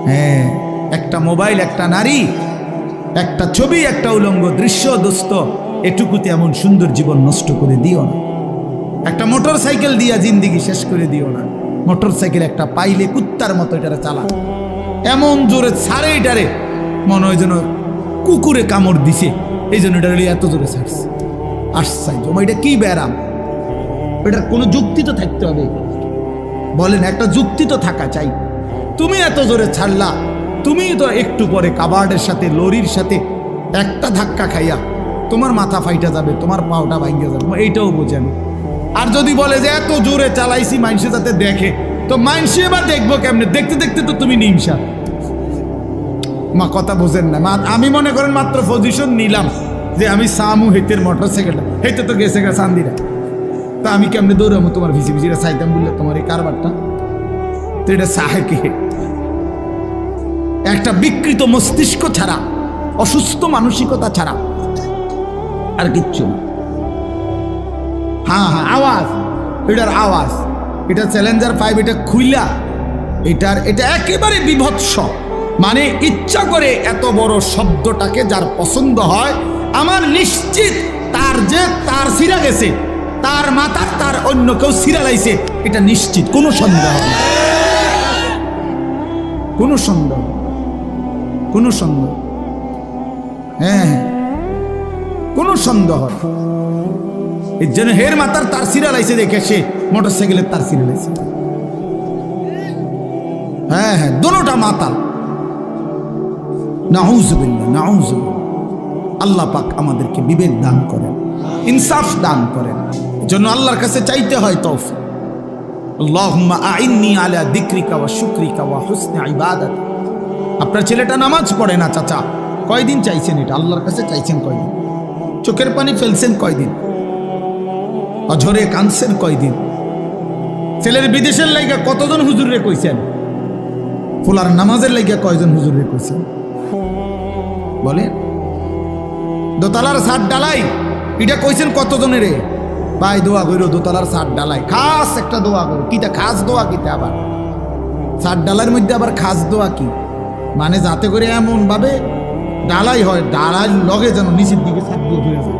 হ্যাঁ, একটা মোবাইল, একটা নারী, একটা ছবি, একটা উলঙ্গ দৃশ্য, দোস্ত, এটুকুতে এমন সুন্দর জীবন নষ্ট করে দিও না। একটা মোটর সাইকেল দিয়া জিন্দিগি শেষ করে দিও না। মোটর সাইকেল একটা পাইলে কুত্তার মতো এটারে চালা, এমন জোরে ছাড়ে, এটারে মনে হয় যেন কুকুরে কামড় দিছে, এই জন্য এটা এত জোরে ছাড়ছে। আশ্চর্য, এটা কি ব্যারাম? এটার কোনো যুক্তি তো থাকতে হবে, বলেন, একটা যুক্তি তো থাকা চাই। তুমি এত জোরে ছাড়লা, তুমি তো একটু পরে কাবার্ডের সাথে, লরির সাথে একটা ধাক্কা খাইয়া তোমার মাথা ফাইটা যাবে, তোমার পাওটা ভাঙ্গে যাবে, এইটাও বোঝেন। আর যদি বলে যে এত জোরে চালাইছি মানুষে যাতে দেখে, তো মানুষে এবার দেখবো কেমনে? দেখতে দেখতে তো তুমি নিমসা। মা কথা বোঝেন না। আমি মনে করেন মাত্র পজিশন নিলাম যে আমি সামু হেতের মোটর সাইকেলটা, হেতে তো গেছে গা চান্দিরা, তা আমি কেমনে দৌড়াবো তোমার ভিসি ভিসিটা চাইতাম বললে তোমার এই কারবারটা? তো এটা চাহে কে? একটা বিকৃত মস্তিষ্ক ছাড়া, অসুস্থ মানসিকতা ছাড়া আর কিচ্ছু না। হ্যাঁ হ্যাঁ, আওয়াজ, এটার আওয়াজ, এটা চ্যালেঞ্জার 5, এটা খুইলা, এটা একেবারে বিভৎস। মানে ইচ্ছা করে এত বড় শব্দটাকে যার পছন্দ হয়, আমার নিশ্চিত তার সিরা গেছে, তার মাথার তার অন্য কেউ সিরা লাইছে, এটা নিশ্চিত, কোনো সন্দেহ নেই, কোনো সন্দেহ, কোনো সন্দেহ। হ্যাঁ হ্যাঁ, কোনো সন্দেহ। এর জন্য হের মাথার তার সিরা লাইছে দেখে সে মোটর সাইকেলের তার সিরা লাইছে। হ্যাঁ হ্যাঁ, দোনোটা মাতাল। নাউজুবিল্লাহ, নাউজুবিল্লাহ। আল্লাহ পাক আমাদেরকে বিবেক দান করেন, ইনসাফ দান করেন। এজন্য আল্লাহর কাছে চাইতে হয় তৌফিক। আল্লাহুম্মা আইন্নি আলা যিকরিকা ওয়া শুকরিকা ওয়া হুসনি ইবাদাতি। আপনার ছেলেটা নামাজ পড়ে না চাচা, কয়দিন চাইছেন এটা? আল্লাহর কাছে চাইছেন কয়দিন? চোখের পানি ফেলছেন কয়দিন? অঝরে কাঁদছেন কয়দিন? ছেলের বিদেশের লাইগা কতজন হুজুরে কইছেন? ফুলার নামাজের লাইগা কয়জন হুজুরে কইছেন? বলেন। দোতলার ছাদ ডালাই, এটা কইছেন কতজনের? রে ভাই দোয়া করো, দোতলার ছাদ ডালাই খাস একটা দোয়া করো। কিটা খাস দোয়া? কিটা আবার ছাদ ডালার মধ্যে আবার খাস দোয়া কি? মানে যাতে করে এমন ভাবে ডালাই হয়, ডালাই লগে যেন নিচের দিকে ছাদ দিয়ে ধরে যায়।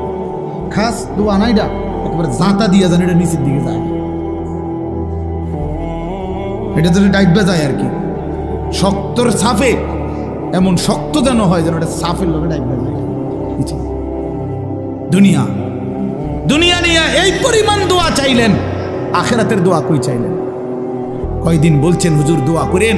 খাস দোয়া না এটা, একেবারে জাঁতা দিয়ে যেন এটা নিচের দিকে যায়, এটা যেন ডাইবা যায় আর কি। শক্তর সাফে এমন শক্ত যেন হয় যেন এটা সাফের লগে ডাইবা যায়। দুনিয়া নিয়ে এই পরিমাণ দোয়া চাইলেন, আখিরাতের দোয়া কই চাইলেন? কয়দিন বলছেন হুজুর দোয়া করেন?